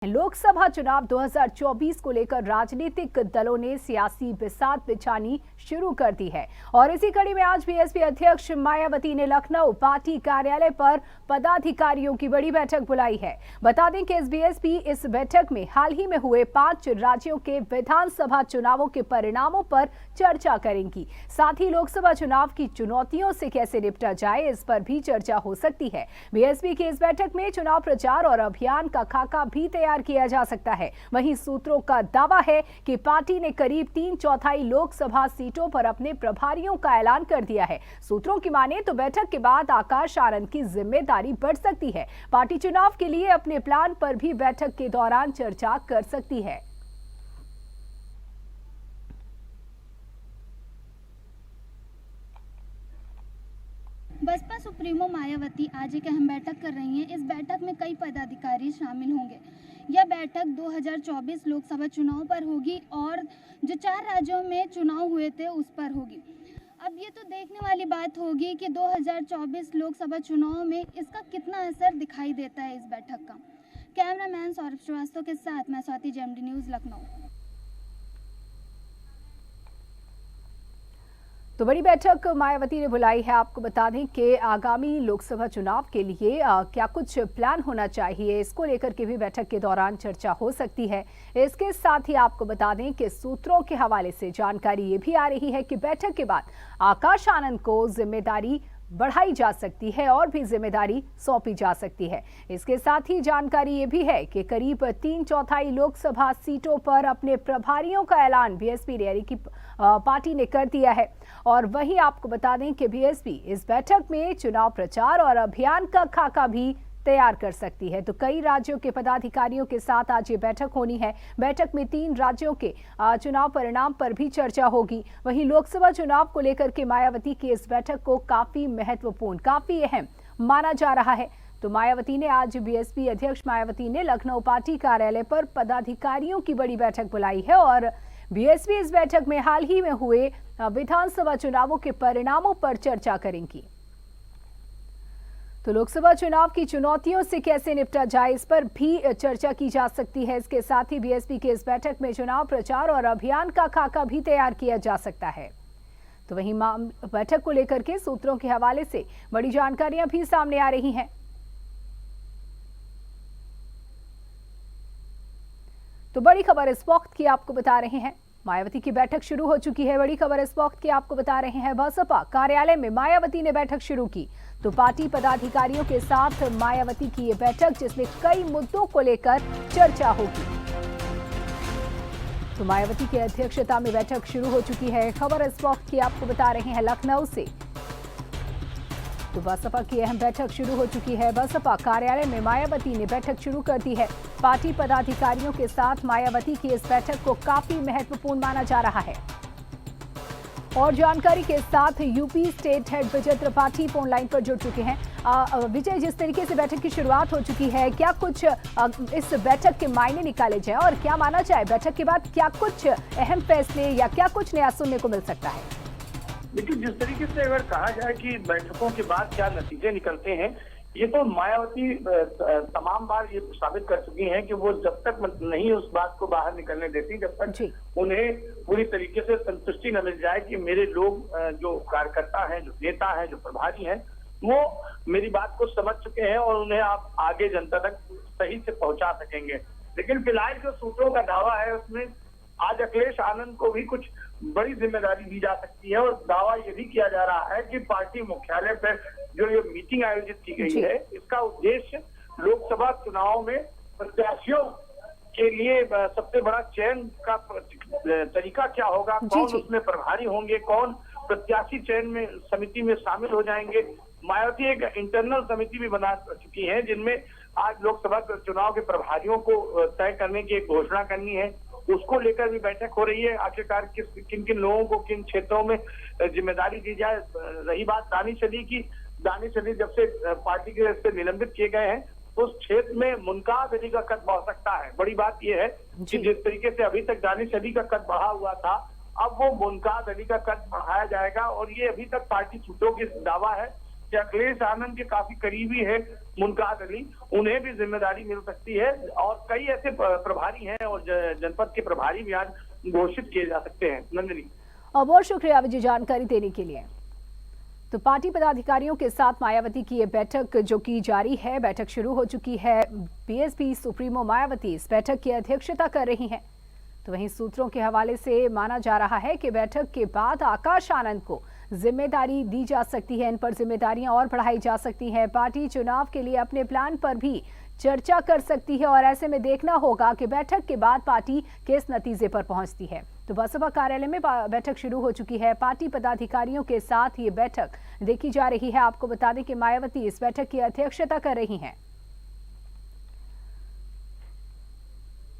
लोकसभा चुनाव 2024 को लेकर राजनीतिक दलों ने सियासी बिसात बिछानी शुरू कर दी है और इसी कड़ी में आज बीएसपी अध्यक्ष मायावती ने लखनऊ पार्टी कार्यालय पर पदाधिकारियों की बड़ी बैठक बुलाई है। बता दें कि बीएसपी इस बैठक में हाल ही में हुए 5 राज्यों के विधानसभा चुनावों के परिणामों पर चर्चा करेंगी। साथ ही लोकसभा चुनाव की चुनौतियों से कैसे निपटा जाए, इस पर भी चर्चा हो सकती है। बीएसपी की इस बैठक में चुनाव प्रचार और अभियान का खाका भी तैयार किया जा सकता है। वहीं सूत्रों का दावा है कि पार्टी ने करीब 3/4 लोकसभा सीटों पर अपने प्रभारियों का ऐलान कर दिया है। सूत्रों की माने तो बैठक के बाद आकाश आनंद की जिम्मेदारी बढ़ सकती है। पार्टी चुनाव के लिए अपने प्लान पर भी बैठक के दौरान चर्चा कर सकती है। बसपा सुप्रीमो मायावती आज एक अहम बैठक कर रही हैं। इस बैठक में कई पदाधिकारी शामिल होंगे। यह बैठक 2024 लोकसभा चुनाव पर होगी और जो 4 राज्यों में चुनाव हुए थे उस पर होगी। अब ये तो देखने वाली बात होगी कि 2024 लोकसभा चुनाव में इसका कितना असर दिखाई देता है इस बैठक का। कैमरामैन सौरभ श्रीवास्तव के साथ मैं स्वाति, जेएमडी न्यूज़, लखनऊ। तो बड़ी बैठक मायावती ने बुलाई है। आपको बता दें कि आगामी लोकसभा चुनाव के लिए क्या कुछ प्लान होना चाहिए, इसको लेकर के भी बैठक के दौरान चर्चा हो सकती है। इसके साथ ही आपको बता दें कि सूत्रों के हवाले से जानकारी ये भी आ रही है कि बैठक के बाद आकाश आनंद को जिम्मेदारी बढ़ाई जा सकती है और भी जिम्मेदारी सौंपी जा सकती है। इसके साथ ही जानकारी ये भी है कि करीब 3/4 लोकसभा सीटों पर अपने प्रभारियों का ऐलान बीएसपी यानी कि पार्टी ने कर दिया है। और वहीं आपको बता दें कि बीएसपी इस बैठक में चुनाव प्रचार और अभियान का खाका भी तैयार कर सकती है। तो कई राज्यों के पदाधिकारियों के साथ आज ये बैठक होनी है। बैठक में 3 राज्यों के चुनाव परिणाम पर भी चर्चा होगी। वहीं लोकसभा चुनाव को लेकर के मायावती की इस बैठक को काफी महत्वपूर्ण, काफी अहम माना जा रहा है। तो मायावती ने आज बीएसपी अध्यक्ष मायावती ने लखनऊ पार्टी कार्यालय पर पदाधिकारियों की बड़ी बैठक बुलाई है और बीएसपी इस बैठक में हाल ही में हुए विधानसभा चुनावों के परिणामों पर चर्चा करेंगी। तो लोकसभा चुनाव की चुनौतियों से कैसे निपटा जाए, इस पर भी चर्चा की जा सकती है। इसके साथ ही बीएसपी की इस बैठक में चुनाव प्रचार और अभियान का खाका भी तैयार किया जा सकता है। तो वहीं बैठक को लेकर के सूत्रों के हवाले से बड़ी जानकारियां भी सामने आ रही हैं। तो बड़ी खबर इस वक्त की आपको बता रहे हैं, मायावती की बैठक शुरू हो चुकी है। बड़ी खबर इस वक्त की आपको बता रहे हैं, बसपा कार्यालय में मायावती ने बैठक शुरू की। तो पार्टी पदाधिकारियों के साथ मायावती की ये बैठक, जिसमें कई मुद्दों को लेकर चर्चा होगी। तो मायावती की अध्यक्षता में बैठक शुरू हो चुकी है। खबर इस वक्त की आपको बता रहे हैं लखनऊ से। तो बसपा की अहम बैठक शुरू हो चुकी है। बसपा कार्यालय में मायावती ने बैठक शुरू कर दी है। पार्टी पदाधिकारियों के साथ मायावती की इस बैठक को काफी महत्वपूर्ण माना जा रहा है। और जानकारी के साथ यूपी स्टेट हेड विजय त्रिपाठी फोन लाइन पर जुड़ चुके हैं। विजय, जिस तरीके से बैठक की शुरुआत हो चुकी है, क्या कुछ इस बैठक के मायने निकाले जाए और क्या माना जाए बैठक के बाद क्या कुछ अहम फैसले या क्या कुछ नया सुनने को मिल सकता है? देखिए, जिस तरीके से अगर कहा जाए कि बैठकों के बाद क्या नतीजे निकलते हैं, ये तो मायावती तमाम बार ये साबित कर चुकी हैं कि वो जब तक नहीं उस बात को बाहर निकलने देती, जब तक उन्हें पूरी तरीके से संतुष्टि न मिल जाए कि मेरे लोग, जो कार्यकर्ता हैं, जो नेता हैं, जो प्रभारी हैं, वो मेरी बात को समझ चुके हैं और उन्हें आप आगे जनता तक सही से पहुंचा सकेंगे। लेकिन फिलहाल जो सूत्रों का दावा है उसमें आज अखिलेश आनंद को भी कुछ बड़ी जिम्मेदारी दी जा सकती है और दावा ये भी किया जा रहा है कि पार्टी मुख्यालय पर जो ये मीटिंग आयोजित की गई है, इसका उद्देश्य लोकसभा चुनाव में प्रत्याशियों के लिए सबसे बड़ा चयन का तरीका क्या होगा, कौन उसमें प्रभारी होंगे, कौन प्रत्याशी चयन में समिति में शामिल हो जाएंगे। मायावती एक इंटरनल समिति भी बना चुकी है जिनमें आज लोकसभा चुनाव के प्रभारियों को तय करने की एक घोषणा करनी है। उसको लेकर भी बैठक हो रही है। आखिरकार किन किन लोगों को किन क्षेत्रों में जिम्मेदारी दी जाए। रही बात दानिश अली की, दानिश अली जब से पार्टी के से निलंबित किए गए हैं तो उस क्षेत्र में मुनकाद अली का कद बढ़ सकता है। बड़ी बात यह है कि जिस तरीके से अभी तक दानिश अली का कद बढ़ा हुआ था, अब वो मुनकाद अली का कद बढ़ाया जाएगा। और ये अभी तक पार्टी सूत्रों की दावा है कि अखिलेश आनंद के काफी करीबी है मुनकाद अली, उन्हें भी जिम्मेदारी मिल सकती है और कई ऐसे प्रभारी हैं और जनपद के प्रभारी भी आज घोषित किए जा सकते हैं। नंदिनी, और बहुत शुक्रिया विजय जानकारी देने के लिए। तो पार्टी पदाधिकारियों के साथ मायावती की ये बैठक जो की जारी है, बैठक शुरू हो चुकी है। बीएसपी सुप्रीमो मायावती इस बैठक की अध्यक्षता कर रही हैं। तो वहीं सूत्रों के हवाले से माना जा रहा है कि बैठक के बाद आकाश आनंद को जिम्मेदारी दी जा सकती है, इन पर जिम्मेदारियां और बढ़ाई जा सकती हैं। पार्टी चुनाव के लिए अपने प्लान पर भी चर्चा कर सकती है और ऐसे में देखना होगा कि बैठक के बाद पार्टी किस नतीजे पर पहुंचती है। तो बसपा कार्यालय में बैठक शुरू हो चुकी है। पार्टी पदाधिकारियों के साथ ये बैठक देखी जा रही है। आपको बता दें कि मायावती इस बैठक की अध्यक्षता कर रही हैं।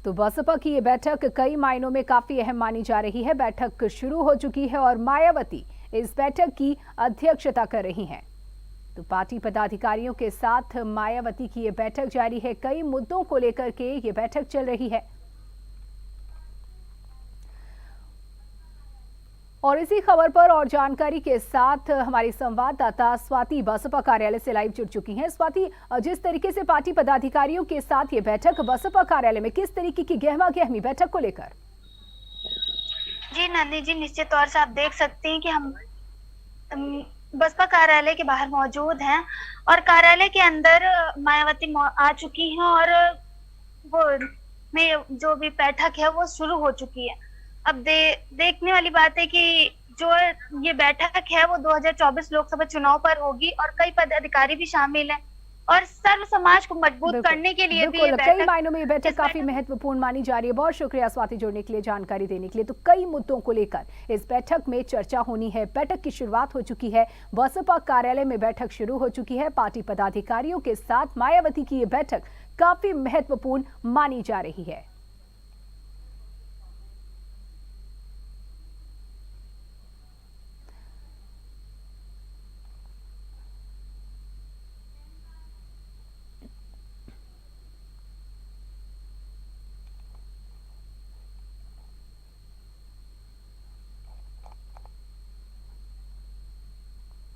तो बसपा की ये बैठक कई मायनों में काफी अहम मानी जा रही है। बैठक शुरू हो चुकी है और मायावती इस बैठक की अध्यक्षता कर रही हैं। तो पार्टी पदाधिकारियों के साथ मायावती की ये बैठक जारी है। कई मुद्दों को लेकर के ये बैठक चल रही है और इसी खबर पर और जानकारी के साथ हमारी संवाददाता स्वाति बसपा कार्यालय से लाइव जुड़ चुकी हैं। स्वाति, जिस तरीके से पार्टी पदाधिकारियों के साथ ये बैठक बसपा कार्यालय में, किस तरीके की गहमा गहमी बैठक को लेकर? जी नंदी जी, निश्चित तौर से आप देख सकते हैं कि हम बसपा कार्यालय के बाहर मौजूद हैं और कार्यालय के अंदर मायावती आ चुकी हैं और वो में जो भी बैठक है वो शुरू हो चुकी है। अब देखने वाली बात है कि जो ये बैठक है वो 2024 लोकसभा चुनाव पर होगी और कई पदाधिकारी भी शामिल हैं और सर्व समाज को मजबूत करने के लिए भी ये कई मायनों में ये बैठक काफी महत्वपूर्ण मानी जा रही है। बहुत शुक्रिया स्वाति जुड़ने के लिए, जानकारी देने के लिए। तो कई मुद्दों को लेकर इस बैठक में चर्चा होनी है। बैठक की शुरुआत हो चुकी है, बसपा कार्यालय में बैठक शुरू हो चुकी है। पार्टी पदाधिकारियों के साथ मायावती की ये बैठक काफी महत्वपूर्ण मानी जा रही है।